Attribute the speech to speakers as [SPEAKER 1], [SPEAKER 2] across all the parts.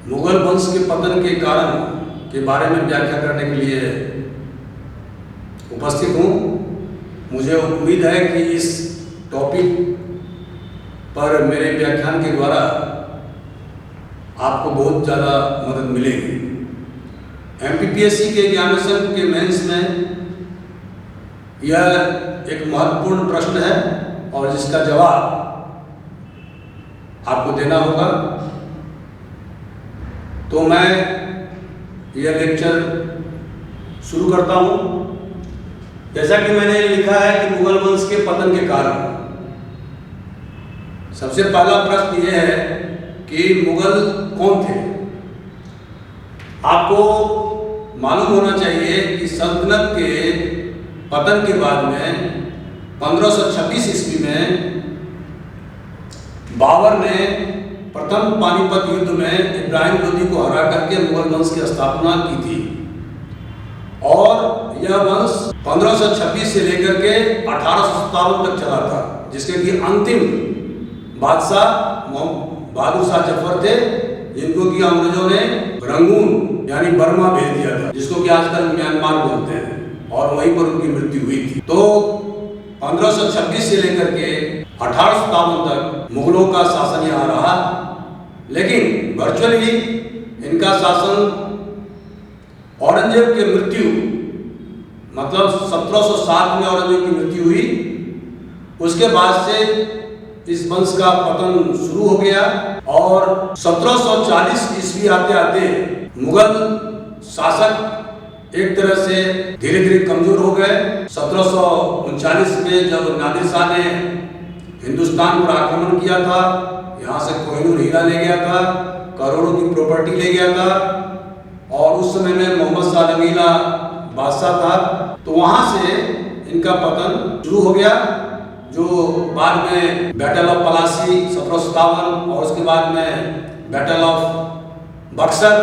[SPEAKER 1] मुगल वंश के पतन के कारण के बारे में व्याख्या करने के लिए उपस्थित हूँ। मुझे उम्मीद है कि इस टॉपिक पर मेरे व्याख्यान के द्वारा आपको बहुत ज़्यादा मदद मिलेगी। MPPSC के एग्जामिनेशन के मेंस में यह एक महत्वपूर्ण प्रश्न है और जिसका जवाब आपको देना होगा। तो मैं यह लेक्चर शुरू करता हूँ। जैसा कि मैंने लिखा है कि मुगल वंश के पतन के कारण, सबसे पहला प्रश्न यह है कि मुगल कौन थे। आपको मालूम होना चाहिए कि सल्तनत के पतन के बाद में 1526 ईस्वी में बाबर ने प्रथम पानीपत युद्ध में इब्राहिम लोदी को हरा करके मुगल वंश की स्थापना की थी और यह वंश 1526 से लेकर के 1857 तक चला था, जिसके कि अंतिम बादशाह बहादुर शाह जफर थे, जिनको कि अंग्रेजों ने रंगून यानी बर्मा भेज दिया था, जिसको कि आजकल म्यांमार बोलते हैं, और वहीं पर उनकी मृत्यु हुई थी। तो 1526 से लेकर के 1857 तक मुगलों का शासन यहाँ रहा, लेकिन वर्चुअली इनका शासन औरंगजेब की मृत्यु मतलब 1707 में औरंगजेब की मृत्यु हुई, उसके बाद से इस वंश का पतन शुरू हो गया और 1740 ईस्वी आते आते मुगल शासक एक तरह से धीरे धीरे कमजोर हो गए। 1739 में जब नादिर शाह ने हिंदुस्तान पर आक्रमण किया था, यहाँ से कोहिनूर हीरा ले गया था, करोड़ों की प्रॉपर्टी ले गया था, और उस समय में मोहम्मद शाह रंगीला बादशाह था, तो वहाँ से इनका पतन शुरू हो गया, जो बाद में बैटल ऑफ पलासी 1757 और उसके बाद में बैटल ऑफ बक्सर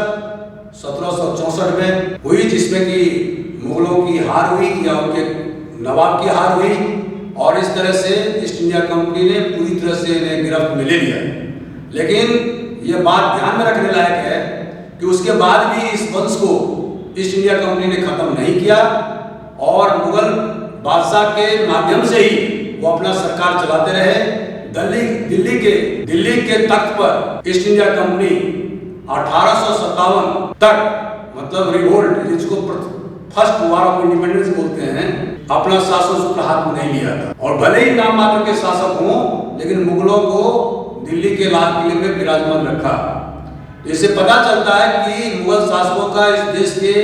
[SPEAKER 1] 1764 में हुई, जिसमें कि मुगलों की हार हुई या उनके नवाब की हार हुई, और इस तरह से ईस्ट इंडिया कंपनी ने पूरी तरह से इन्हें गिरफ्त में ले लिया। लेकिन यह बात ध्यान में रखने लायक है कि उसके बाद भी इस वंश को ईस्ट इंडिया कंपनी ने खत्म नहीं किया और मुगल बादशाह के माध्यम से ही वो अपना सरकार चलाते रहे। दिल्ली के तख्त पर ईस्ट इंडिया कंपनी 1857 तक, मतलब रिवोल्ट, जिसको फर्स्ट वॉर ऑफ इंडिपेंडेंस बोलते हैं, अपना शासन सूत्र हाथ में नहीं लिया था। और भले ही नाम मात्र के शासक हों, लेकिन मुगलों को दिल्ली के लाल किले में विराजमान रखा। इससे पता चलता है कि मुगल शासकों का इस देश के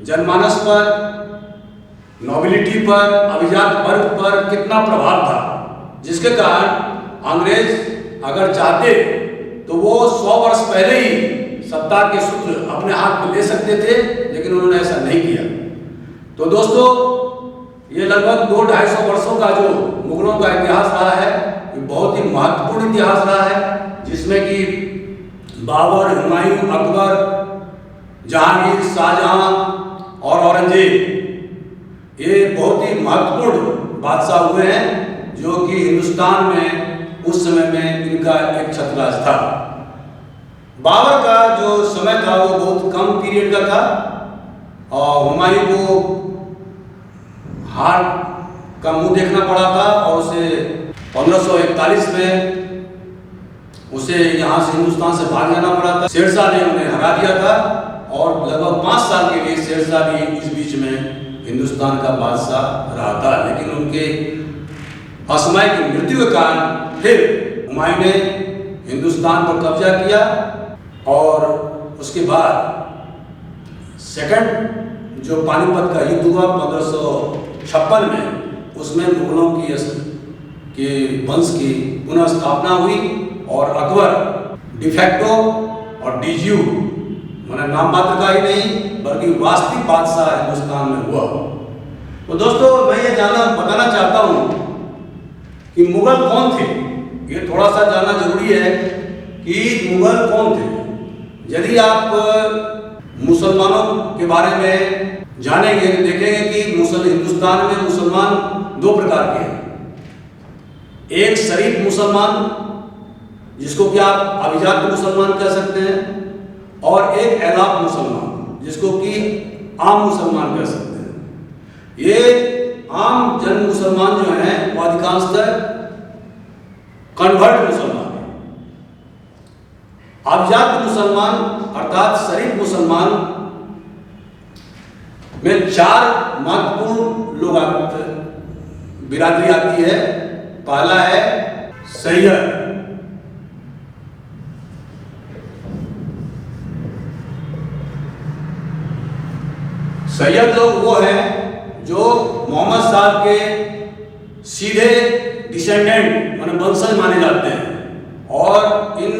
[SPEAKER 1] जनमानस पर, नोबिलिटी पर, अभिजात वर्ग पर कितना प्रभाव था, जिसके कारण अंग्रेज अगर चाहते तो वो 100 वर्ष पहले ही सत्ता के सूत्र अपने हाथ में ले सकते थे, लेकिन उन्होंने ऐसा नहीं किया। तो दोस्तों, ये लगभग 200-250 वर्षों का जो मुगलों का इतिहास रहा है, ये बहुत ही महत्वपूर्ण इतिहास रहा है, जिसमें कि बाबर, हुमायूं, अकबर, जहांगीर, शाहजहां और औरंगजेब, ये बहुत ही महत्वपूर्ण बादशाह हुए हैं, जो कि हिंदुस्तान में उस समय में इनका एक छत्रराज था। बाबर का जो समय था वो बहुत कम पीरियड का था, और हुमायूं को हार का मुंह देखना पड़ा था, और उसे 1541 में उसे यहाँ से हिंदुस्तान से भाग जाना पड़ा था। शेरशाह ने उन्हें हरा दिया था, और लगभग 5 साल के लिए शेरशाह भी इस बीच में हिंदुस्तान का बादशाह रहा था। लेकिन उनके असमय की मृत्यु के कारण फिर हुमायूं ने हिंदुस्तान पर कब्जा किया, और उसके बाद सेकंड जो पानीपत का युद्ध हुआ 1556 में, उसमें मुगलों की वंश की पुनः स्थापना हुई, और अकबर डिफेक्टो और डीज्यू, माने नाम मात्र का ही नहीं बल्कि वास्तविक बादशाह हिंदुस्तान में हुआ। तो दोस्तों, मैं ये बताना चाहता हूँ कि मुगल कौन थे। ये थोड़ा सा जानना जरूरी है कि मुगल कौन थे। यदि आप मुसलमानों के बारे में जानेंगे तो देखेंगे कि हिंदुस्तान में मुसलमान 2 प्रकार के हैं। एक शरीफ मुसलमान, जिसको कि आप अभिजात मुसलमान कह सकते हैं, और एक एलाफ मुसलमान, जिसको कि आम मुसलमान कह सकते हैं। ये आम जन मुसलमान जो हैं वो अधिकांशतः कन्वर्ट मुसलमान हैं। अबजात मुसलमान अर्थात शरीफ मुसलमान में 4 महत्वपूर्ण लोग बिरादरी आती है। पहला है सैयद, सैयद लोग वो हैं जो मोहम्मद साहब के सीधे डिसेंडेंट माने वंशज माने जाते हैं। और इन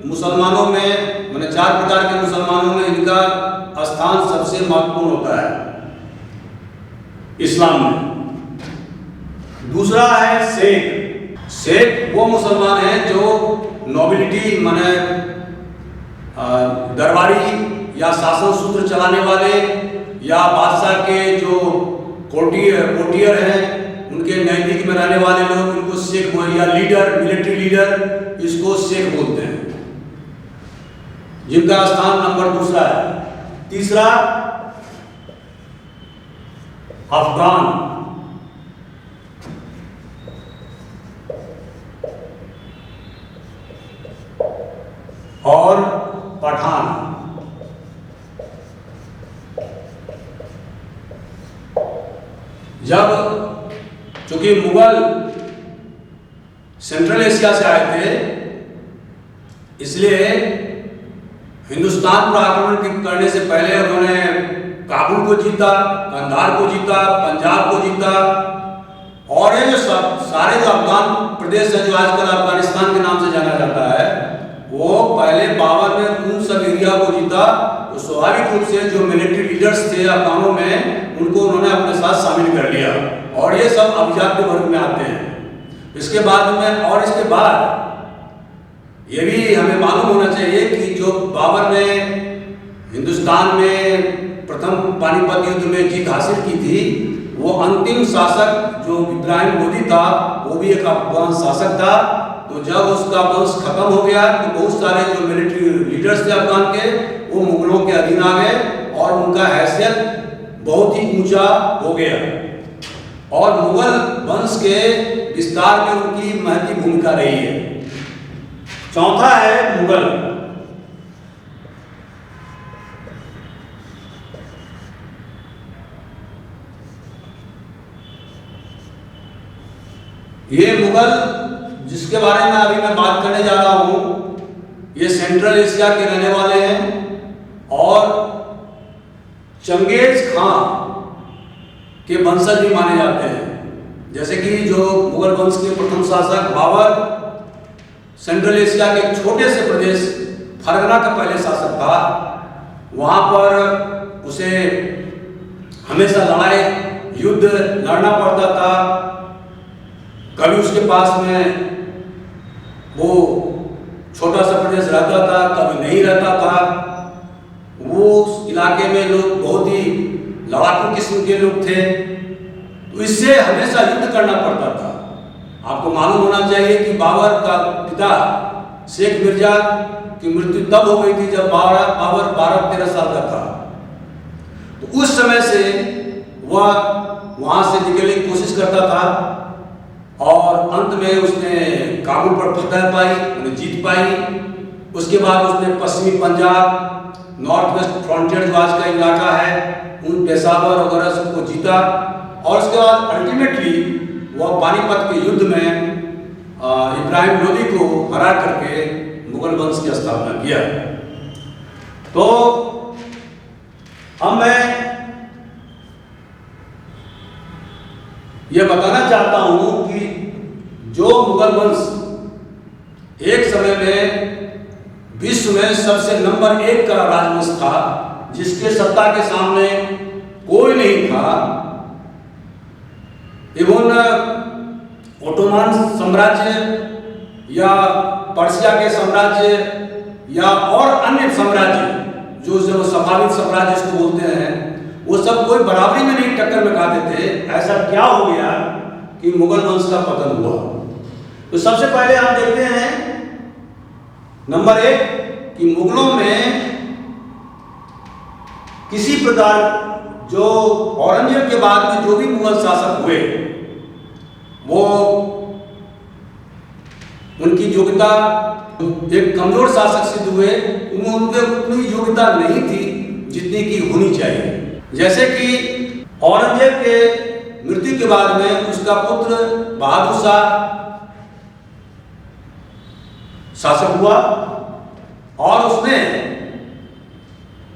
[SPEAKER 1] मुसलमानों में माने 4 प्रकार के मुसलमानों में इनका स्थान सबसे महत्वपूर्ण होता है इस्लाम में। दूसरा है शेख। शेख वो मुसलमान हैं जो नोबिलिटी माने दरबारी या शासन सूत्र चलाने वाले या बादशाह के जो कोटियर हैं उनके नजदीक में रहने वाले लोग, इनको शेख या लीडर, मिलिट्री लीडर, इसको शेख बोलते हैं, जिनका स्थान नंबर दूसरा है। तीसरा अफगान। और पठान। जब चूंकि मुगल सेंट्रल एशिया से आए थे, इसलिए हिंदुस्तान पर आक्रमण करने से पहले उन्होंने काबुल को जीता, कंधार को जीता, पंजाब को जीता। और ये जो सारे जो अफगान प्रदेश है जो आजकल अफगानिस्तान के नाम से जाना जाता है, वो पहले बाबर ने उन सब एरिया को जीता। तो स्वाभाविक रूप से जो मिलिट्री लीडर्स थे अफगानों में, उनको उन्होंने अपने साथ शामिल कर लिया और ये सब अभिजात के वर्ग में आते हैं। इसके बाद में और इसके बाद ये भी हमें मालूम होना चाहिए कि जो बाबर ने हिंदुस्तान में प्रथम पानीपत युद्ध में जीत हासिल की थी, वो अंतिम शासक जो इब्राहिम लोदी था वो भी एक अफगान शासक था। तो जब उसका वंश खत्म हो गया तो बहुत सारे जो मिलिट्री लीडर्स थे अफगान के, वो मुगलों के अधीन आ गए और उनका हैसियत बहुत ही ऊंचा हो गया। और मुगल वंश के विस्तार में उनकी महती भूमिका रही है। चौथा है मुगल। ये मुगल जिसके बारे में अभी मैं बात करने जा रहा हूं, ये सेंट्रल एशिया के रहने वाले हैं और चंगेज खां के वंशज भी माने जाते हैं। जैसे कि जो मुगल वंश के प्रथम शासक बाबर सेंट्रल एशिया के एक छोटे से प्रदेश फरगना का पहले शासक था। वहां पर उसे हमेशा लड़ाई युद्ध लड़ना पड़ता था। कभी उसके पास में वो छोटा सा प्रदेश रहता था, कभी नहीं रहता था। वो उस इलाके में लोग बहुत ही लड़ाकू किस्म के लोग थे, तो इससे हमेशा युद्ध करना पड़ता था। आपको मालूम होना चाहिए कि बाबर का पिता शेख मिर्जा की मृत्यु तब हो गई थी जब बाबर 12-13 साल का था। तो उस समय से वह वहां से निकलने की कोशिश करता था और अंत में उसने काबुल पर फतह पाई, उन्हें जीत पाई। उसके बाद उसने पश्चिमी पंजाब, नॉर्थ वेस्ट फ्रंटियर जो आज का इलाका है, उन पेशावर वगैरह सबको जीता। और उसके बाद अल्टीमेटली वह पानीपत के युद्ध में इब्राहिम लोदी को हरा करके मुगल वंश की स्थापना किया। तो अब मैं यह बताना चाहता हूं कि जो मुगल वंश एक समय में विश्व में सबसे नंबर 1 का राजवंश था, जिसके सत्ता के सामने कोई नहीं था। इवन ओटोमान साम्राज्य या पर्शिया के साम्राज्य या और अन्य साम्राज्य जो सफाविद साम्राज्य इसको बोलते हैं, वो सब कोई बराबरी में नहीं टक्कर में खाते थे। ऐसा क्या हो गया कि मुगल वंश का पतन हुआ? तो सबसे पहले हम देखते हैं नंबर 1 कि मुगलों में किसी प्रकार जो औरंगजेब के बाद में जो भी मुगल शासक हुए वो उनकी योग्यता एक कमजोर शासक सिद्ध हुए, उनके उतनी योग्यता नहीं थी जितनी की होनी चाहिए। जैसे कि औरंगजेब के मृत्यु के बाद में उसका पुत्र बहादुर शाह शासक हुआ और उसने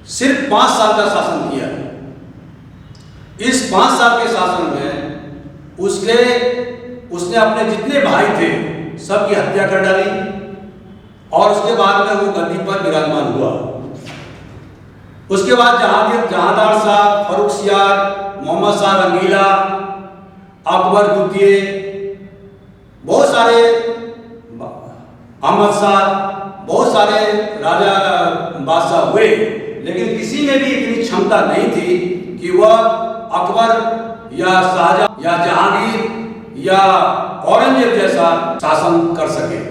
[SPEAKER 1] सिर्फ 5 साल का शासन किया। इस 5 साल के शासन में उसने अपने जितने भाई थे सबकी हत्या कर डाली और उसके बाद में वो गद्दी पर विराजमान हुआ। उसके बाद जहांदार शाह, फर्रुखसियार, मोहम्मद शाह रंगीला, अकबर द्वितीय, बहुत सारे अहमद शाह, बहुत सारे राजा बादशाह हुए, लेकिन किसी में भी इतनी क्षमता नहीं थी कि वह अकबर या शाहजहां या जहांगीर या औरंगजेब जैसा शासन कर सके।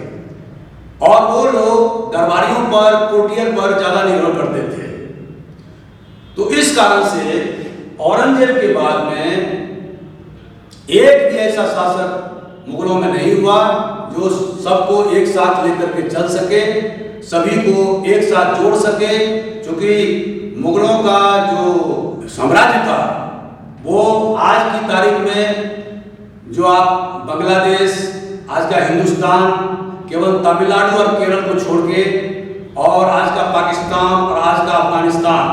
[SPEAKER 1] और वो लोग दरबारियों पर, कोटियन पर ज्यादा निर्भर करते थे। तो इस कारण से औरंगजेब के बाद में एक भी ऐसा शासक मुगलों में नहीं हुआ जो सबको एक साथ लेकर के चल सके, सभी को एक साथ जोड़ सके। क्योंकि मुगलों का जो साम्राज्य था वो आज की तारीख में जो आप बांग्लादेश, आज का हिंदुस्तान, केवल तमिलनाडु और केरल को छोड़ के, और आज का पाकिस्तान और आज का अफगानिस्तान,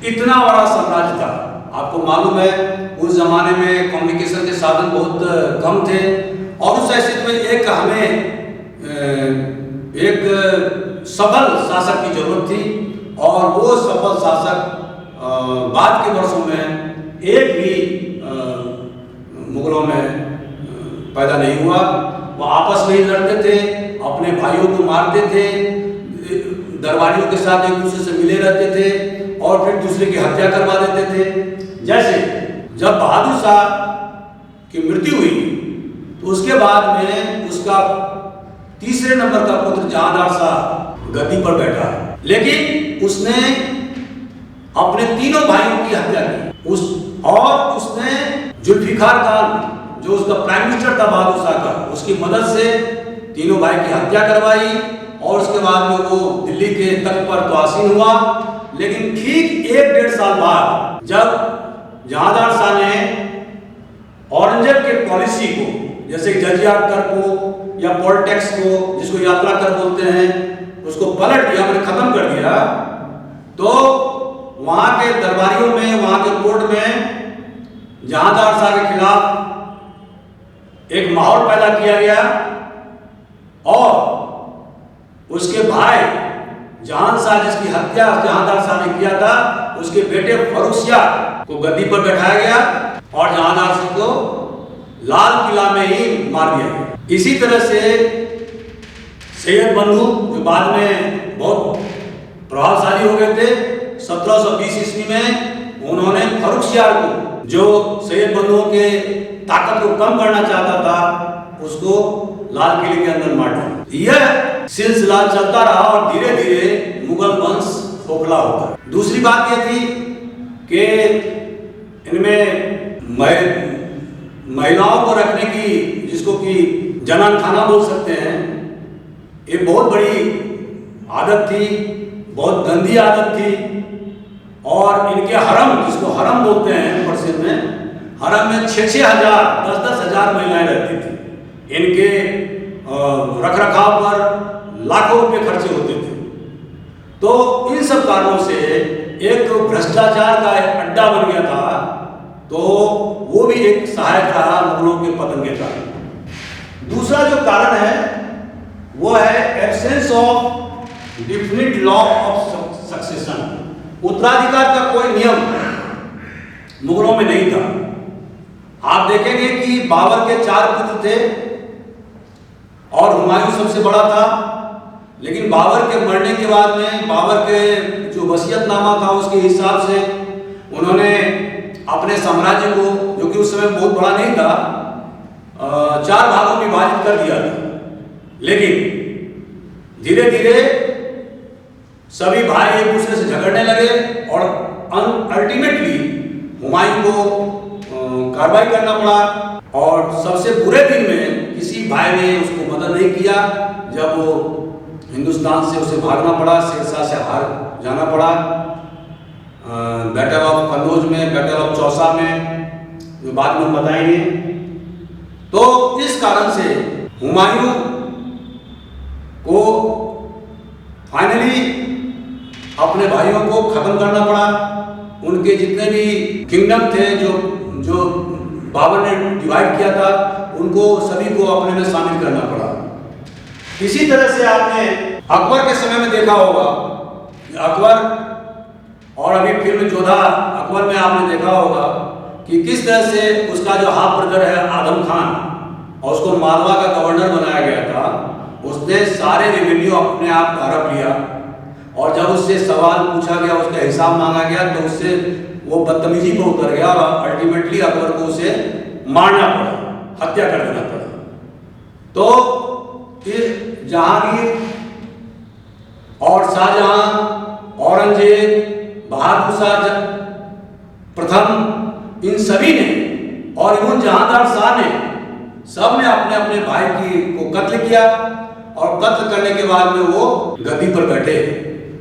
[SPEAKER 1] इतना बड़ा साम्राज्य था। आपको मालूम है उस जमाने में कम्युनिकेशन के साधन बहुत कम थे और उस स्थिति में एक सफल शासक की जरूरत थी और वो सफल शासक बाद के वर्षों में एक भी मुगलों में पैदा नहीं हुआ। वो आपस में ही लड़ते थे, अपने भाइयों को मारते थे, दरबारियों के साथ एक दूसरे से मिले रहते थे और फिर दूसरे की हत्या करवा देते थे। जैसे जब बहादुर शाह की मृत्यु हुई तो उसके बाद में उसका तीसरे नंबर का पुत्र जहांदार शाह गद्दी पर बैठा, लेकिन उसने अपने तीनों भाइयों की हत्या की। और उसने जुल्फिकार खान जो उसका प्राइम मिनिस्टर था बहादुर शाह का, उसकी मदद से तीनों भाई की हत्या करवाई और उसके बाद में वो दिल्ली के तख्त पर तो आसीन हुआ। लेकिन ठीक 1-1.5 साल बाद जब जहांदार शाह ने औरंगजेब के पॉलिसी को, जैसे जजिया कर को या पोल टैक्स को, जिसको यात्रा कर बोलते हैं, उसको पलट दिया, मैंने खत्म कर दिया, तो वहां के दरबारियों में, वहां के कोर्ट में जहांदार शाह के खिलाफ एक माहौल पैदा किया गया और उसके भाई जहां शाह, जिसकी हत्या जहांदार शाह ने किया था, उसके बेटे फर्रुखसियार को गद्दी पर बैठाया गया और जहांदार शाह को लाल किला में ही मार दिया गया। इसी तरह से सैयद बंधु जो बाद में बहुत प्रभावशाली हो गए थे, 1720 ईस्वी में उन्होंने फर्रुखसियार को, जो सैयद बंधुओं के ताकत को कम करना चाहता था, उसको लाल किले के अंदर मार दिया। यह सिलसिला चलता रहा और धीरे धीरे मुगल वंश खोखला होता। दूसरी बात यह थी कि इनमें महिलाओं को रखने की, जिसको कि जनान खाना बोल सकते हैं, ये बहुत बड़ी आदत थी, बहुत गंदी आदत थी। और इनके हरम, जिसको हरम बोलते हैं पर्शियन में, हरम में 6-6 हजार, 10-10 हजार महिलाएं रहती थी। इनके रखरखाव पर लाखों रुपए खर्चे होते थे। तो इन सब कारणों से एक भ्रष्टाचार का एक अड्डा बन गया था, तो वो भी एक सहायक रहा मुगलों के पतन के कारण। दूसरा जो कारण है वो है absence of definite law of succession. उत्तराधिकार का कोई नियम मुगलों में नहीं था। आप देखेंगे कि बाबर के 4 पुत्र थे और हुमायूं सबसे बड़ा था, लेकिन बाबर के मरने के बाद में बाबर के जो वसीयतनामा था उसके हिसाब से उन्होंने अपने साम्राज्य को, जो कि उस समय बहुत बड़ा नहीं था, 4 भागों में विभाजित कर दिया था। लेकिन धीरे धीरे सभी भाई एक दूसरे से झगड़ने लगे और अल्टीमेटली हुमायूं को कार्रवाई करना पड़ा। और सबसे बुरे दिन में किसी भाई ने उसको मदद नहीं किया, जब वो हिंदुस्तान से उसे भागना पड़ा, शेरशाह से हार जाना पड़ा बैटल ऑफ कन्नौज में, बैटल ऑफ चौसा में, जो बाद में हम बताएंगे। तो इस कारण से हुमायूं को फाइनली अपने भाइयों को खत्म करना पड़ा। उनके जितने भी किंगडम थे जो बाबर ने डिवाइड किया था, उनको सभी को अपने में शामिल करना पड़ा। इसी तरह से आपने अकबर के समय में देखा होगा, अकबर और अभी फिल्म जोधा अकबर में आपने देखा होगा कि किस तरह से उसका जो हाफ ब्रदर है आदम खान, और उसको मालवा का गवर्नर बनाया गया था, उसने सारे रेवेन्यू अपने आप हड़प लिया। और जब उससे सवाल पूछा गया, उसका हिसाब मांगा गया, तो उससे वो बदतमीजी पर उतर गया और अल्टीमेटली अकबर को उसे मारना पड़ा, हत्या कर देना पड़ा। तो ये जहांगीर और शाहजहां, औरंगजेब, बहादुर शाह प्रथम, इन सभी ने और इवन जहांदार शाह ने, सब ने अपने अपने भाई को कत्ल किया। और कत्ल करने के बाद में वो गद्दी पर बैठे।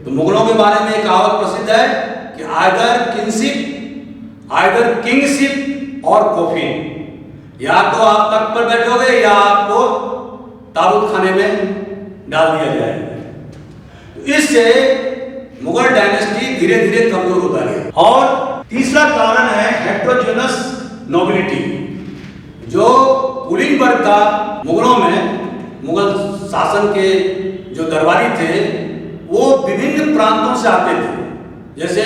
[SPEAKER 1] तो मुगलों के बारे में एक कहावत प्रसिद्ध है कि आइदर किंगशिप और कॉफिन, या तो आप तख्त पर बैठोगे या आपको ताबूत खाने में डाल दिया जाएगा। इससे मुगल डायनेस्टी धीरे धीरे कमजोर होता गया। और तीसरा कारण है हेटेरोजेनस नोबिलिटी। जो कुलीन वर्ग था मुगलों में, मुगल शासन के जो दरबारी थे, वो विभिन्न प्रांतों से आते थे। जैसे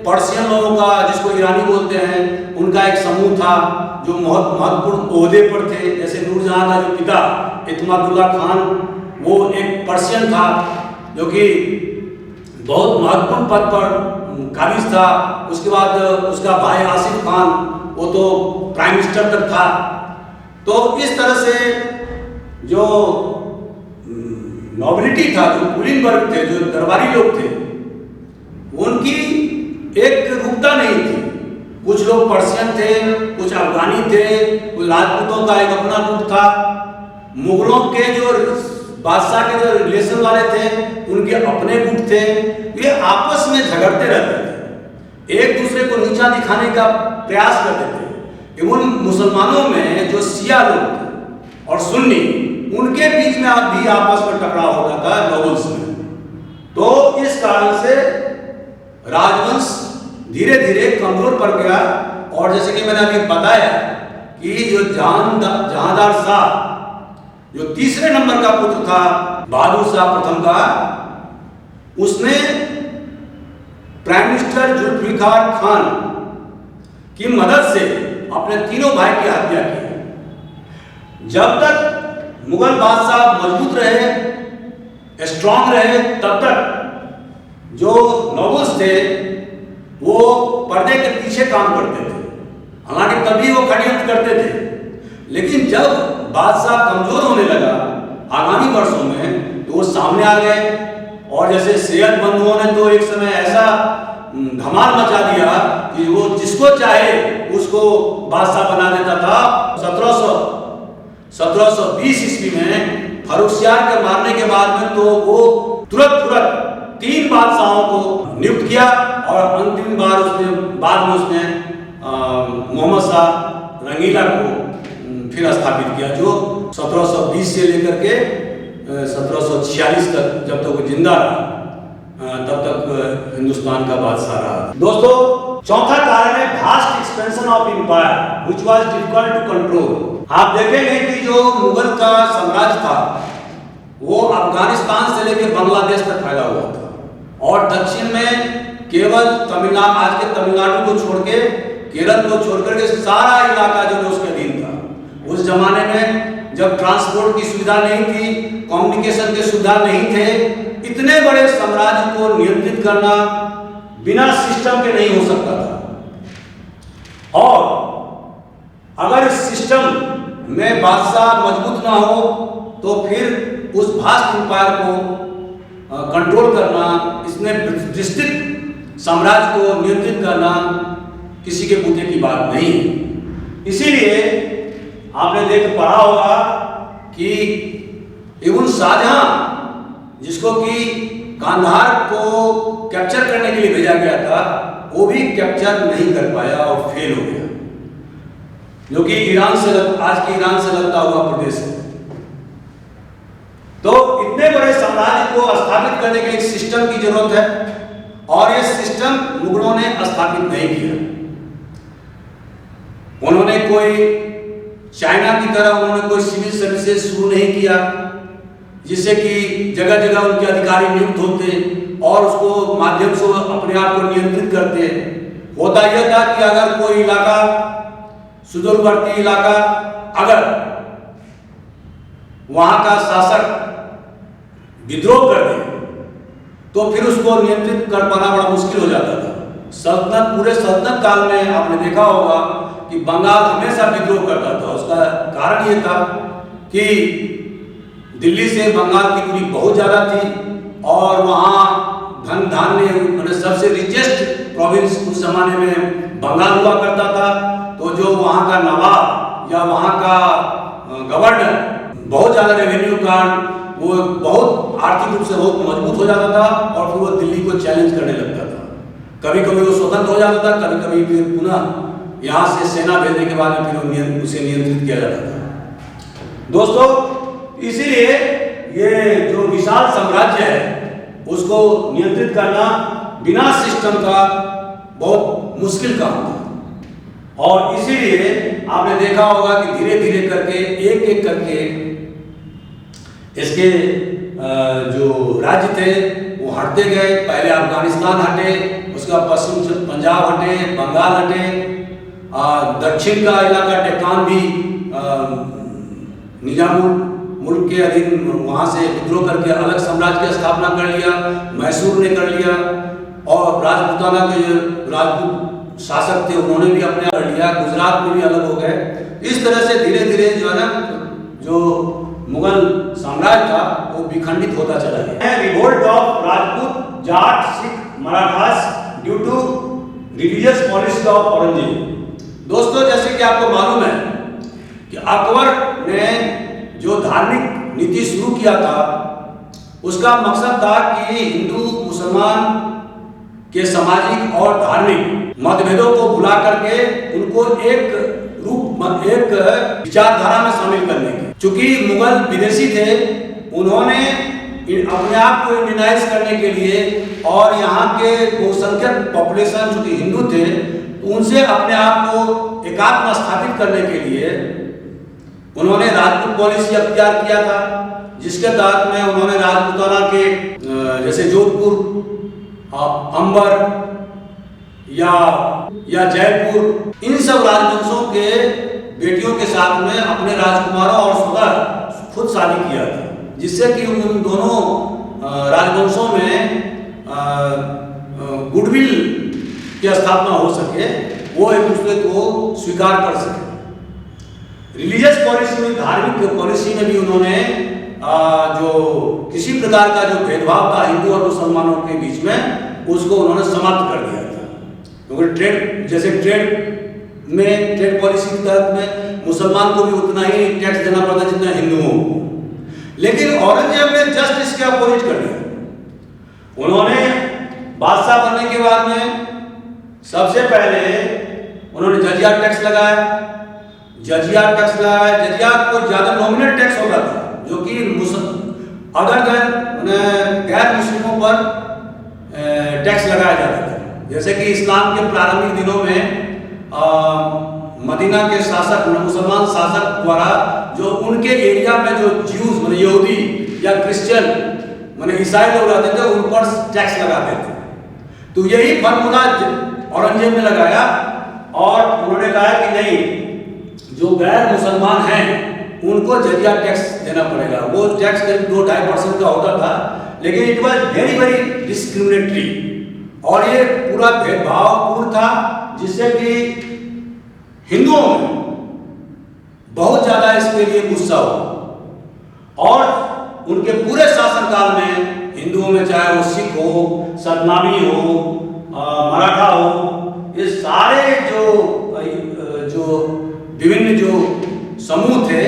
[SPEAKER 1] पर्शियन लोगों का, जिसको ईरानी बोलते हैं, उनका एक समूह था जो बहुत महत्वपूर्ण ओहदे पर थे। जैसे नूरजहां का जो पिता इत्मादुल्ला खान, वो एक पर्शियन था जो कि बहुत महत्वपूर्ण पद पर काबिज था। उसके बाद उसका भाई आसिफ खान, वो तो प्राइम मिनिस्टर तक था। तो इस तरह से जो नोबिलिटी था, जो कुलीन वर्ग थे, जो दरबारी लोग थे, उनकी एक रूपता नहीं थी। कुछ लोग पर्शियन थे, कुछ अफगानी थे, कुछ राजपूतों का एक अपना रूप था। मुगलों के जो बादशाह के जो रिलेशन वाले थे, उनके अपने गुट थे। वे आपस में झगड़ते रहते थे, एक दूसरे को नीचा दिखाने का प्रयास करते थे। एवं मुसलमानों में जो शिया लोग थे और सुन्नी, उनके बीच में भी आपस में टकराव होता था नोबल्स में। तो इस कारण से राजवंश धीरे धीरे कमजोर पड़ गया। और जैसे कि मैंने अभी बताया कि जो जहांदार शाह, जो तीसरे नंबर का पुत्र था बहादुर शाह प्रथम का, उसने प्राइम मिनिस्टर जुल्फिकार खान की मदद से अपने तीनों भाई की हत्या की। जब तक मुगल बादशाह मजबूत रहे, स्ट्रांग रहे, तब तक जो नोबल्स थे वो पर्दे के पीछे काम करते थे। हालांकि तभी वो षड्यंत्र करते थे। लेकिन जब बादशाह कमजोर होने लगा आगामी वर्षों में, तो वो सामने आ गए। और जैसे सैयद बंधुओं ने तो एक समय ऐसा धमाल मचा दिया कि वो जिसको चाहे उसको बादशाह बना देता था। 1720 ईस्वी में फर्रुखसियार के मारने के बाद में तो वो तुरंत 3 बादशाहों को नियुक्त किया। और अंतिम बार उसने बाद में उसने मोहम्मद शाह रंगीला को फिर स्थापित किया, जो 1720 से लेकर के 1746 तक, जब तक वो जिंदा रहा, तब तक हिंदुस्तान का बादशाह रहा। दोस्तों, चौथा कारण है vast expansion of empire which was difficult to control. आप देखेंगे कि जो मुगल का साम्राज्य था, वो अफगानिस्तान से लेकर बांग्लादेश तक फैला हुआ था। और दक्षिण में केवल तमिलनाडु, आज के तमिलनाडु को छोड़ के, केरल को छोड़कर के सारा इलाका जो उसके अधीन था। उस जमाने में जब ट्रांसपोर्ट की सुविधा नहीं थी, कम्युनिकेशन की सुविधा नहीं थे, इतने बड़े साम्राज्य को नियंत्रित करना बिना सिस्टम के नहीं हो सकता था। और अगर इस सिस्टम में बादशाह मजबूत ना हो, तो फिर उस वास्ट एम्पायर को कंट्रोल करना, इसमें विस्तृत साम्राज्य को नियंत्रित करना किसी के बूते की बात नहीं है। इसीलिए आपने पढ़ा होगा कि इब्न शाहजहां, जिसको कि कांधार को कैप्चर करने के लिए भेजा गया था, वो भी कैप्चर नहीं कर पाया और फेल हो गया, जो कि आज के ईरान से लगता हुआ प्रदेश है। तो इतने बड़े साम्राज्य को स्थापित करने के लिए एक सिस्टम की जरूरत है, और ये सिस्टम मुगलों ने स्थापित नहीं किया। उन्होंने कोई चाइना की तरह उन्होंने कोई सिविल सर्विसेज शुरू नहीं किया, जिससे कि जगह जगह उनके अधिकारी नियुक्त होते और उसको माध्यम से अपने आप को नियंत्रित करते। होता यह था कि अगर कोई इलाका, सुदूरवर्ती इलाका, अगर वहां का शासक विद्रोह कर दे तो फिर उसको नियंत्रित कर पाना बड़ा मुश्किल हो जाता था। पूरे सल्तनत काल में आपने देखा होगा कि बंगाल हमेशा विद्रोह करता था। उसका कारण यह था कि दिल्ली से बंगाल की दूरी बहुत ज़्यादा थी और वहाँ धन धान्य, मैंने सबसे रिचेस्ट प्रोविंस उस जमाने में बंगाल हुआ करता था। तो जो वहाँ का नवाब या वहाँ का गवर्नर बहुत ज़्यादा रेवेन्यू कार्ड, वो बहुत आर्थिक रूप से बहुत मजबूत हो जाता था और फिर वो दिल्ली को चैलेंज करने लगता था। कभी कभी वो स्वतंत्र हो जाता था, कभी कभी फिर पुनः यहाँ से सेना भेजने के बाद फिर उसे नियंत्रित किया जाता था। दोस्तों, इसीलिए ये जो विशाल साम्राज्य है उसको नियंत्रित करना बिना सिस्टम का बहुत मुश्किल काम था। और इसीलिए आपने देखा होगा कि धीरे धीरे करके एक एक करके इसके जो राज्य थे वो हटते गए। पहले अफगानिस्तान हटे, उसका पश्चिम पंजाब हटे, बंगाल हटे, दक्षिण का इलाका डेक्कान भी निजामुल मुल्क के अधीन, वहाँ से विद्रोह करके अलग साम्राज्य की स्थापना कर लिया। मैसूर ने कर लिया और राजपूताना के जो राजपूत शासक थे उन्होंने भी अपने कर लिया। गुजरात में भी अलग हो गए। इस तरह से धीरे धीरे जो है ना, जो मुगल साम्राज्य था वो विखंडित होता चला गया। Revolt of Rajput, Jat, Sikh, Marathas due to religious policy of Aurangzeb. दोस्तों, जैसे कि आपको मालूम है कि अकबर ने जो धार्मिक नीति शुरू किया था उसका मकसद था कि हिंदू मुसलमान के सामाजिक और धार्मिक मतभेदों को भुला करके उनको एक विचारधारा में शामिल करने की। चूंकि मुगल विदेशी थे, उन्होंने अपने आप को इंडियनाइज करने के लिए और यहाँ के बहुसंख्यक पॉपुलेशन जो कि हिंदू थे उनसे अपने आप को एकात्म स्थापित करने के लिए उन्होंने राजपूत पॉलिसी अख्तियार किया था, जिसके तहत में उन्होंने राजपूताना के जैसे जोधपुर, अंबर या जयपुर, इन सब राजवंशों के बेटियों के साथ में अपने राजकुमारों और स्वतः खुद शादी किया था, जिससे कि उन दोनों राजवंशों में गुडविल की स्थापना हो सके, वो एक दूसरे को स्वीकार कर सके। रिलीजियस पॉलिसी में, धार्मिक पॉलिसी में भी उन्होंने जो किसी प्रकार का जो भेदभाव था हिंदू और मुसलमानों के बीच में, उसको उन्होंने समाप्त कर दिया था। क्योंकि ट्रेड पॉलिसी के तहत में मुसलमान को भी उतना ही टैक्स देना पड़ता जितना हिंदुओं को। लेकिन औरंगजेब ने जस्ट इसके अपोजिट कर दिया। उन्होंने बादशाह बनने के बाद में सबसे पहले उन्होंने जजिया टैक्स लगाया। जजिया कोई ज्यादा नॉमिनल टैक्स होता था, जो कि गैर मुस्लिमों पर टैक्स लगाया जाता था। जैसे कि इस्लाम के प्रारंभिक दिनों में मदीना के शासक, मुसलमान शासक द्वारा जो उनके एरिया में जो ज्यूज माने यहूदी या क्रिश्चियन माने ईसाई लोग रहते थे उन पर टैक्स लगाते थे। तो यही फॉर्मूला औरंगजेब ने लगाया और उन्होंने कहा कि नहीं, जो गैर मुसलमान हैं उनको जजिया टैक्स देना पड़ेगा। वो टैक्स करीब 2-2.5% का होता था, लेकिन it was very very discriminatory और ये पूरा भेदभावपूर्ण था, जिससे कि हिंदुओं में बहुत ज्यादा इसके लिए गुस्सा हुआ और उनके पूरे शासनकाल में हिंदुओं में, चाहे वो सिख हो, सतनामी हो, मराठा हो, ये सारे जो विभिन्न जो समूह थे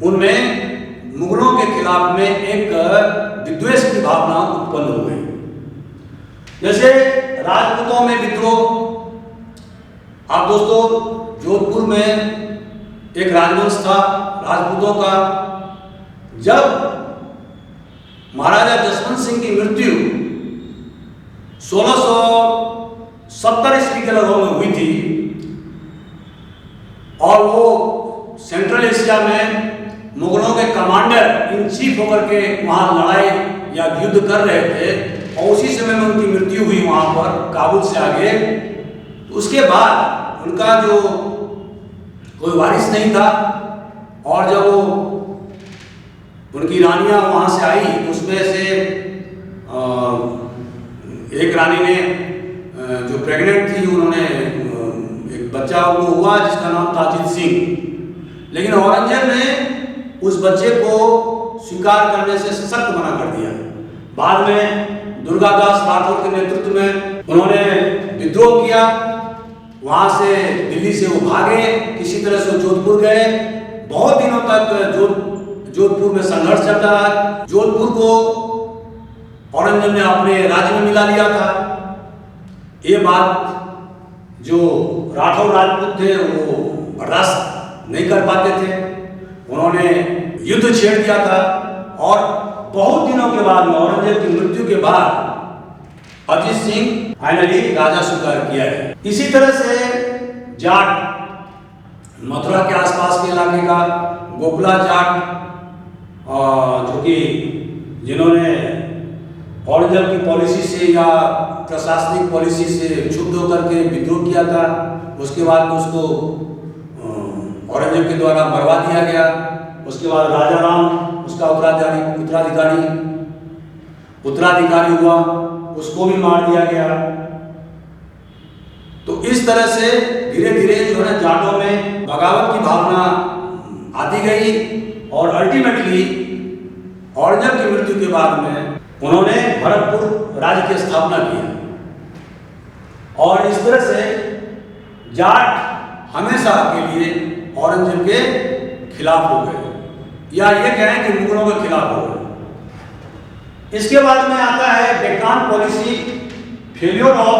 [SPEAKER 1] उनमें मुगलों के खिलाफ में एक विद्वेष की भावना उत्पन्न हो गई। जैसे राजपूतों में विद्रोह, आप दोस्तों जोधपुर में एक राजवंश था राजपूतों का। जब महाराजा जसवंत सिंह की मृत्यु 1670 ईस्वी के लगभग में हुई थी और वो सेंट्रल एशिया में मुगलों के कमांडर इन चीफ होकर के वहाँ लड़ाई या युद्ध कर रहे थे और उसी समय में उनकी मृत्यु हुई वहाँ पर काबुल से आगे। तो उसके बाद उनका जो कोई वारिस नहीं था और जब वो उनकी रानियां वहाँ से आई तो उसमें से एक रानी ने जो प्रेग्नेंट थी उन्होंने एक बच्चा उनको हुआ जिसका नाम था अजीत सिंह। लेकिन औरंगजेब ने उस बच्चे को स्वीकार करने से सख्त मना कर दिया। बाद में दुर्गादास राठौर के नेतृत्व में उन्होंने विद्रोह किया, वहाँ से दिल्ली से वो भागे, किसी तरह से जोधपुर गए। बहुत दिनों तक जोधपुर में संघर्ष चल रहा है। जोधपुर को औरंगजेब ने अपने राज्य में मिला लिया था। ये बात जो राठौर राजपूत थे वो बर्दाश्त नहीं कर पाते थे, उन्होंने युद्ध छेड़ दिया था और बहुत दिनों के बाद में औरंगजेब की मृत्यु के बाद अजीत सिंह फाइनली राजा स्वीकार किया है। इसी तरह से जाट मथुरा के आसपास के इलाके का गोकुला जाट जो कि जिन्होंने औरंगजेब की पॉलिसी से या प्रशासनिक पॉलिसी से क्षुब्ध होकर के विद्रोह किया था, उसके बाद उसको औरंगजेब के द्वारा मरवा दिया गया। उसके बाद राजा राम उसका उत्तराधिकारी हुआ, उसको भी मार दिया गया। तो इस तरह से धीरे धीरे जो है जाटों में बगावत की भावना आती गई और अल्टीमेटली औरंगजेब की मृत्यु के बाद में उन्होंने भरतपुर राज्य की स्थापना की और इस तरह से जाट हमेशा के लिए औरंगजेब के खिलाफ हो गए, या ये कहें कि मुगलों के खिलाफ हो गए। इसके बाद में आता है Deccan policy, failure of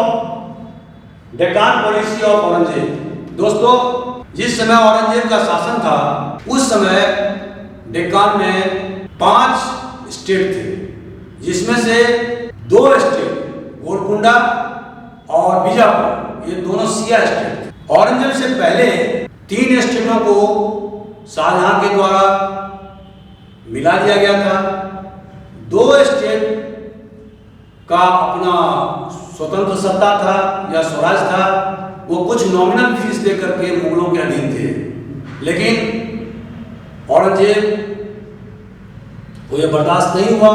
[SPEAKER 1] Deccan policy of Aurangzeb. दोस्तों जिस समय औरंगजेब का शासन था उस समय डेक्कान में 5 स्टेट थे, जिसमें से 2 स्टेट गोलकुंडा और बीजापुर ये दोनों सिया स्टेट थे। औरंगजेब से पहले 3 स्टेटों को शाहजहां के द्वारा मिला दिया गया था। 2 स्टेट का अपना स्वतंत्र सत्ता था या स्वराज था, वो कुछ नॉमिनल फीस देकर के मुगलों के अधीन थे। लेकिन औरंगजेब को यह बर्दाश्त नहीं हुआ।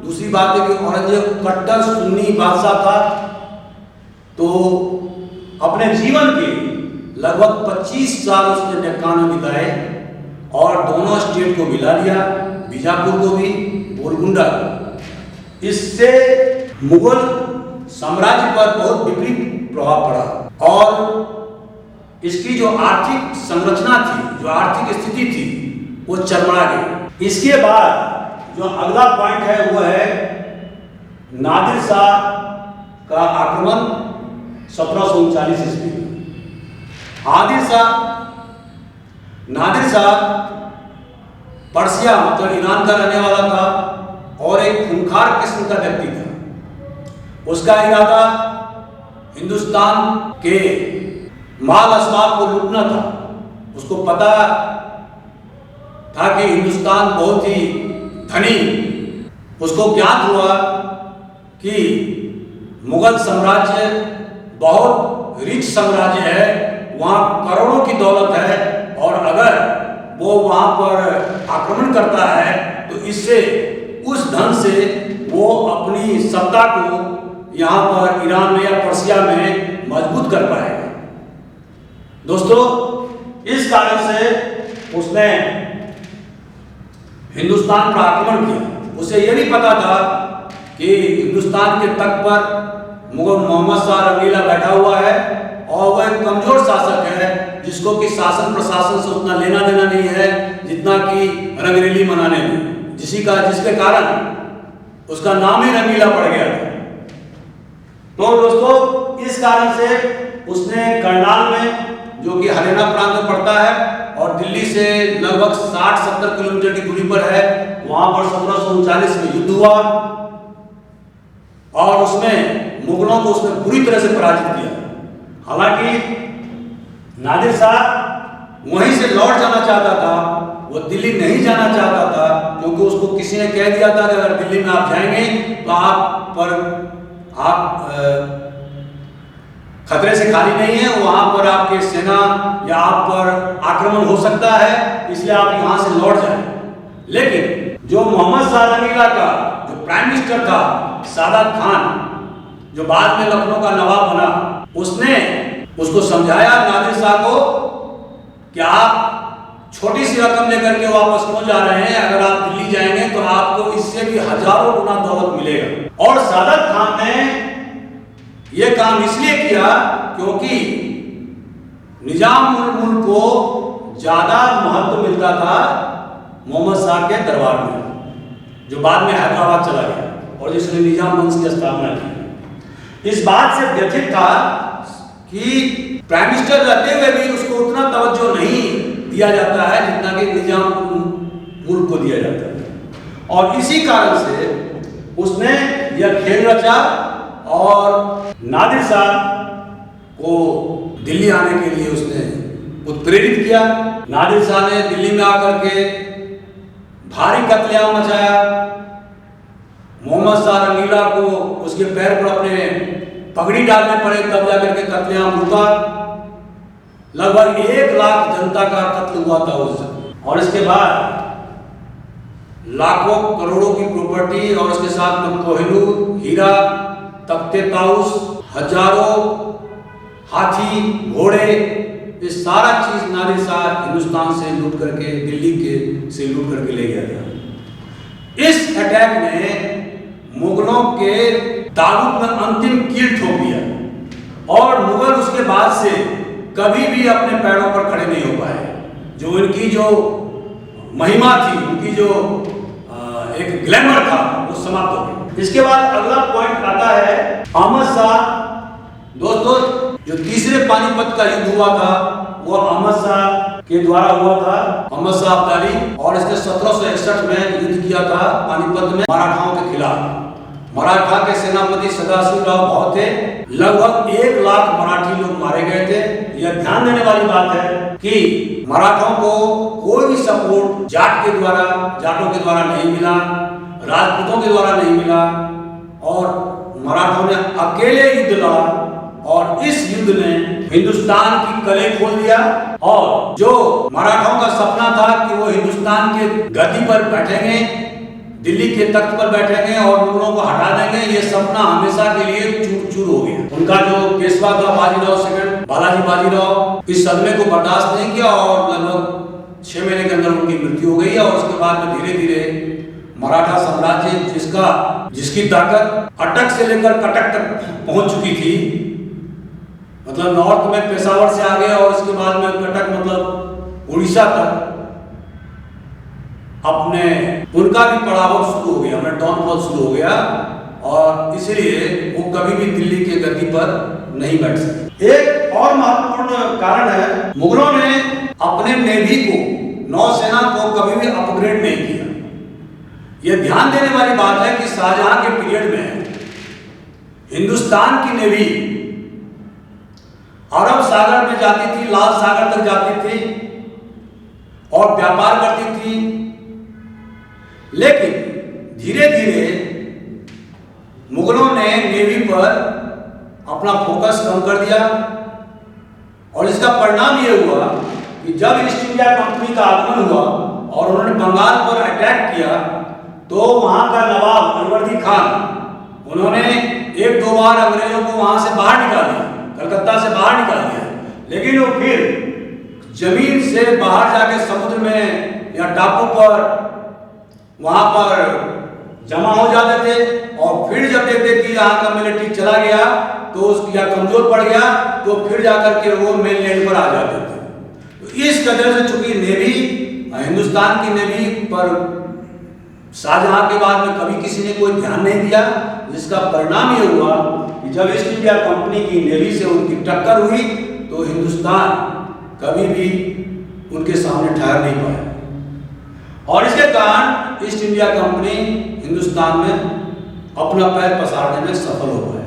[SPEAKER 1] दूसरी बात है कि औरंगजेब कट्टर सुन्नी बादशाह था, तो अपने जीवन के लगभग 25 साल उसने डेक्कान में बिताए और दोनों स्टेट को मिला लिया, बीजापुर को भी, गोलकुंडा को। इससे मुगल साम्राज्य पर बहुत विपरीत प्रभाव पड़ा और इसकी जो आर्थिक संरचना थी, जो आर्थिक स्थिति थी, वो चरमरा गई। इसके बाद जो अगला पॉइंट है वो है नादिर शाह का आक्रमण 1739 ईस्वी में। नादिर शाह पर्सिया मतलब ईरान का रहने वाला था और एक खूंखार किस्म का व्यक्ति था। उसका इरादा हिंदुस्तान के माल असबाब को लूटना था। उसको पता था कि हिंदुस्तान बहुत ही धनी। उसको ज्ञात हुआ कि मुगल साम्राज्य बहुत रिच साम्राज्य है, वहाँ करोड़ों की दौलत है और अगर वो वहाँ पर आक्रमण करता है तो इससे उस धन से वो अपनी सत्ता को यहाँ पर ईरान में या पर्सिया में मजबूत कर पाएगा। दोस्तों इस कारण से उसने हिंदुस्तान पर आक्रमण किया। उसे यह भी पता था कि हिंदुस्तान के तट पर मुगल मोहम्मद शाह रंगीला बैठा हुआ है और वह एक कमजोर शासक है जिसको कि शासन प्रशासन से उतना लेना देना नहीं है जितना कि रंगरेली मनाने में, जिसके कारण उसका नाम ही रंगीला पड़ गया था। तो दोस्तों इस कारण से उसने करनाल में, जो कि हरियाणा प्रांत में पड़ता है और दिल्ली से लगभग 60-70 किलोमीटर की दूरी पर है, वहां पर 1739 में युद्ध हुआ और उसमें मुगलों को उसने बुरी तरह से पराजित किया। हालांकि नादिर शाह वहीं से लौट जाना चाहता था, वो दिल्ली नहीं जाना चाहता था क्योंकि उसको किसी ने कह दिया था कि अगर दिल्ली में आप जाएंगे तो आप खतरे से खाली नहीं है, वहां पर आपके सेना या आप पर आक्रमण हो सकता है, इसलिए आप यहां से लौट जाएं। लेकिन जो मोहम्मद शाह रंगीला का जो प्राइम मिनिस्टर था सादात खान, जो बाद में लखनऊ का नवाब बना, उसने उसको समझाया नादिर शाह को कि आप छोटी सी रकम लेकर के वापस क्यों जा रहे हैं, अगर आप दिल्ली जाएंगे तो आपको इससे भी हजारों गुना दौलत मिलेगा। और सादात खान ने यह काम इसलिए किया क्योंकि निजाम उल मुल्क को ज्यादा महत्व मिलता था मोहम्मद शाह के दरबार में, जो बाद में हैदराबाद चला गया और जिसने निजाम वंश की स्थापना की। इस बात से व्यथित था कि प्राइम मिनिस्टर रहते हुए भी उसको उतना तवज्जो नहीं दिया जाता है जितना कि निजाम मुल्क को दिया जाता है। और इसी कारण से उसने यह खेल रचा और नादिर शाह को दिल्ली आने के लिए उसने उत्प्रेरित किया। नादिर शाह ने दिल्ली में आकर के भारी कत्लेआम मचाया। मोहम्मद शाह रंगीला को उसके पैर पर अपने पगड़ी डालने पड़े, तब जाकर के कत्लेआम रुका। लगभग 1 लाख जनता का कत्ल हुआ था उस समय। और इसके बाद लाखों करोड़ों की प्रॉपर्टी और उसके साथ में कोहिनूर, हीरा, तख्ते ताउस, हजारों हाथी, घोड़े, ये सारा चीज नादिर शाह हिंदुस्तान से लूट करके दिल्ली के से लूट करके ले गया था। इस अटैक ने मुगलों के ताबूत में अंतिम कील ठोक दिया और मुगल उसके बाद से कभी भी अपने पैरों पर खड़े नहीं हो पाए। जो इनकी जो महिमा थी, उनकी जो एक ग्लैमर था, वो समाप्त हो गई। इसके बाद अगला पॉइंट आता है अहमद शाह। दोस्तों जो तीसरे पानीपत का युद्ध हुआ था वो अहमद शाह के द्वारा हुआ था, अहमद शाह अब्दाली, और इसने 1761 में युद्ध किया था पानीपत में मराठाओं के खिलाफ। मराठा के सेनापति सदाशिवराव भाऊ थे। लगभग 1 लाख मराठी लोग मारे गए थे। यह ध्यान देने वाली बात है कि मराठों को कोई भी सपोर्ट जाटों के द्वारा नहीं मिला, राजपूतों के द्वारा नहीं मिला और मराठों ने अकेले युद्ध लड़ा और इस युद्ध ने हिंदुस्तान की कलें खोल दिया। और जो मराठों का सपना था कि वो हिंदुस्तान के गद्दी पर बैठेंगे, दिल्ली के तख्त पर बैठेंगे और मुगलों को हटा देंगे, ये सपना हमेशा के लिए चूर चूर हो गया। उनका जो पेशवा था बाजीराव सेकंड, बालाजी बाजीराव, इस सदमे को बर्दाश्त नहीं किया और लगभग 6 महीने के अंदर उनकी मृत्यु हो गई। और उसके बाद में धीरे धीरे मराठा साम्राज्य जिसकी ताकत अटक से लेकर कटक तक पहुंच चुकी थी, मतलब नॉर्थ में पेशावर से आगे और उसके बाद में कटक मतलब उड़ीसा तक, अपने उनका भी पड़ाव शुरू हो गया, अपना डाउनफॉल शुरू हो गया और इसलिए वो कभी भी दिल्ली के गद्दी पर नहीं बैठ सके। एक और महत्वपूर्ण कारण है, मुगलों ने अपने नेवी को, नौसेना को कभी भी अपग्रेड नहीं किया। यह ध्यान देने वाली बात है कि शाहजहां के पीरियड में हिंदुस्तान की नेवी अरब सागर में जाती थी, लाल सागर तक जाती थी और व्यापार करती थी। लेकिन धीरे धीरे मुगलों ने नेवी पर अपना फोकस कम कर दिया और इसका परिणाम यह हुआ कि जब ईस्ट इंडिया कंपनी का आगमन हुआ और उन्होंने बंगाल पर अटैक किया तो वहां का नवाब अलवर्दी खान, उन्होंने 1-2 बार अंग्रेजों को वहां से बाहर निकाल दिया, कलकत्ता से बाहर निकाल दिया। लेकिन वो फिर जमीन से बाहर जाके समुद्र में या टापू पर वहां पर जमा हो जाते थे और फिर जब देखते कि यहाँ का मिलिट्री चला गया तो उसका कमजोर पड़ गया तो फिर जाकर के वो मेन लैंड पर आ जाते थे। तो इस कदर से चूंकि नेवी, हिंदुस्तान की नेवी पर शाहजहां के बाद में कभी किसी ने कोई ध्यान नहीं दिया, जिसका परिणाम ये हुआ कि जब ईस्ट इंडिया कंपनी की नेवी से उनकी टक्कर हुई तो हिंदुस्तान कभी भी उनके सामने ठहर नहीं पाया और इसके कारण ईस्ट इंडिया कंपनी हिंदुस्तान में अपना पैर पसारने में सफल हो गया।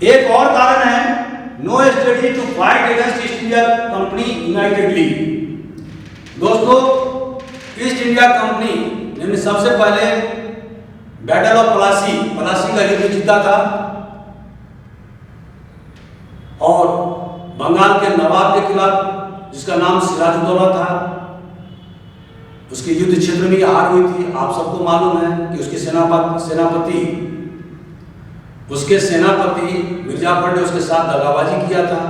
[SPEAKER 1] एक और कारण है no strategy to fight against East India Company unitedly. दोस्तों, ईस्ट इंडिया कंपनी ने सबसे पहले बैटल ऑफ पलासी का युद्ध जीता था और बंगाल के नवाब के खिलाफ, जिसका नाम सिराजुद्दौला था, उसके युद्ध क्षेत्र में हार हुई थी। आप सबको मालूम है कि उसके सेनापति मिर्जाफर ने उसके साथ दगाबाजी किया था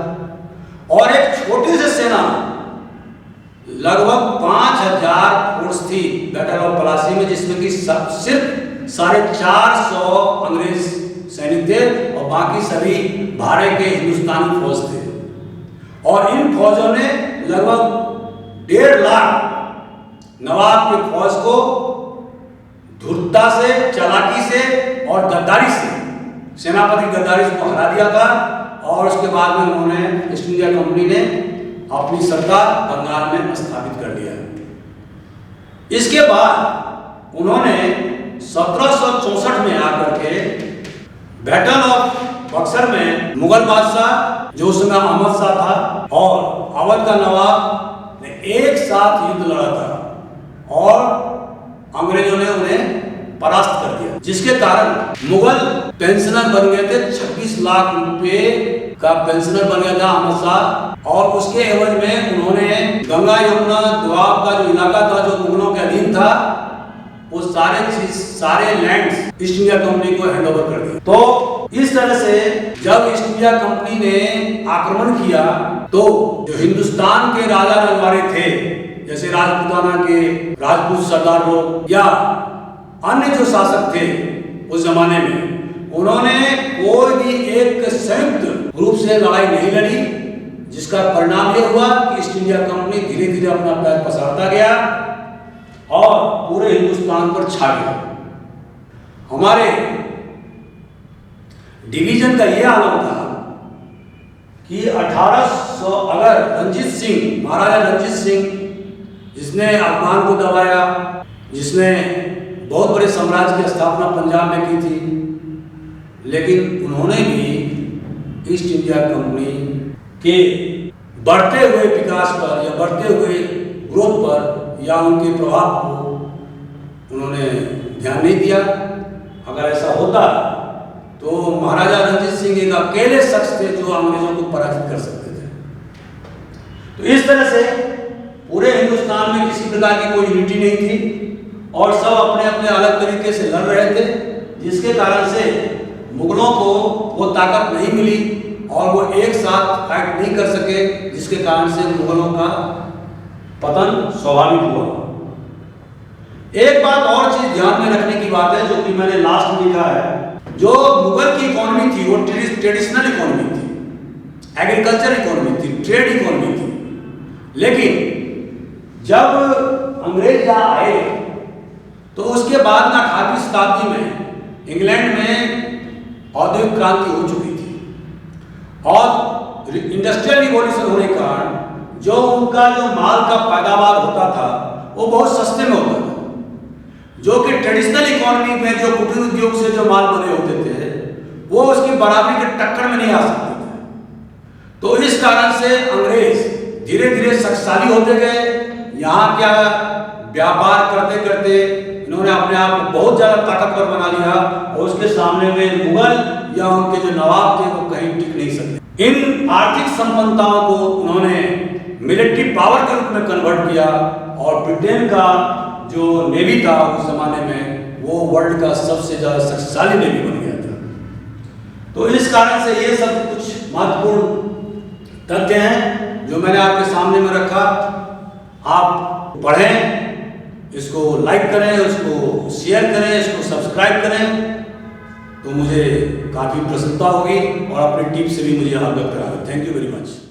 [SPEAKER 1] और एक छोटी सी सेना लगभग 5000 फोर्स थी बैटल ऑफ पलासी में, जिसमें कि सिर्फ 450 अंग्रेज सैनिक थे और बाकी सभी भाड़े के हिंदुस्तानी फौज थे और इन फौजों ने लगभग 1.5 लाख नवाब के फौज को धूर्तता से, चालाकी से और गद्दारी से, सेनापति गद्दारी को हरा दिया था और उसके बाद में उन्होंने ईस्ट इंडिया कंपनी ने अपनी सरकार बंगाल में स्थापित कर दिया। इसके बाद उन्होंने 1764 में आकर के बैटल ऑफ बक्सर में मुगल बादशाह, जो उस समय अहमद शाह था, और अवध का नवाब ने एक साथ युद्ध लड़ा था और अंग्रेजों ने उन्हें परास्त कर दिया, जिसके कारण मुगल पेंशनर बन गए थे। 26 लाख रुपए का पेंशनर बन गया था अहमद शाह और उसके एवज में उन्होंने गंगा यमुना दोआब का जो इलाका था, जो मुगलों के अधीन था, वो सारे लैंड्स ईस्ट इंडिया कंपनी को हैंड ओवर कर दिए। तो इस तरह से जब ईस्ट इंडिया कंपनी ने आक्रमण किया तो जो हिंदुस्तान के राजा रजवाड़े थे, जैसे राजपूताना के राजपूत सरदार लोग या अन्य जो शासक थे उस जमाने में, उन्होंने कोई भी एक संयुक्त रूप से लड़ाई नहीं लड़ी, जिसका परिणाम यह हुआ कि ईस्ट इंडिया कंपनी धीरे धीरे अपना पैर पसारता गया और पूरे हिंदुस्तान पर छा गया। हमारे डिवीजन का यह आलम था कि 1800 अगर महाराजा रंजीत सिंह, जिसने अफगान को दबाया, जिसने बहुत बड़े साम्राज्य की स्थापना पंजाब में की थी, लेकिन उन्होंने भी ईस्ट इंडिया कंपनी के बढ़ते हुए विकास पर या बढ़ते हुए ग्रोथ पर या उनके प्रभाव को उन्होंने ध्यान नहीं दिया। अगर ऐसा होता तो महाराजा रंजीत सिंह एक अकेले शख्स थे जो अंग्रेजों को पराजित कर सकते थे। तो इस तरह से पूरे हिंदुस्तान में किसी प्रकार की कोई यूनिटी नहीं थी और सब अपने अपने अलग तरीके से लड़ रहे थे, जिसके कारण से मुगलों को वो ताकत नहीं मिली और वो एक साथ फाइट नहीं कर सके, जिसके कारण से मुगलों का पतन स्वाभाविक हुआ। एक बात और चीज ध्यान में रखने की बात है, जो कि मैंने लास्ट में लिखा है, जो मुगल की इकोनॉमी थी वो ट्रेडिशनल इकोनॉमी थी, एग्रीकल्चर इकोनॉमी थी, ट्रेड इकोनॉमी थी। लेकिन जब अंग्रेज यहाँ आए तो उसके बाद ना 18वीं शताब्दी में इंग्लैंड में औद्योगिक क्रांति हो चुकी थी और इंडस्ट्रियल रिवॉल्यूशन होने के कारण जो उनका जो माल का पैदावार होता था वो बहुत सस्ते में होता था, जो कि ट्रेडिशनल इकोनॉमी में जो कुटीर उद्योग से जो माल बने होते थे वो उसकी बराबरी के टक्कर में नहीं आ सकते थे। तो इस कारण से अंग्रेज धीरे धीरे शक्तिशाली होते गए। यहाँ क्या व्यापार करते करते इन्होंने अपने आप को बहुत ज्यादा ताकतवर बना लिया और उसके सामने में मुगल या उनके जो नवाब थे वो कहीं टिक नहीं सकते। इन आर्थिक संपन्नताओं को उन्होंने मिलिट्री पावर के रूप में कन्वर्ट किया और ब्रिटेन का जो नेवी था उस जमाने में वो वर्ल्ड का सबसे ज्यादा शक्तिशाली नेवी बन गया था। तो इस कारण से ये सब कुछ महत्वपूर्ण तथ्य हैं जो मैंने आपके सामने में रखा। आप पढ़ें इसको लाइक करें, उसको शेयर करें, इसको सब्सक्राइब करें, तो मुझे काफ़ी प्रसन्नता होगी और अपनी टीम से भी मुझे अवगत करा दें। Thank you very much.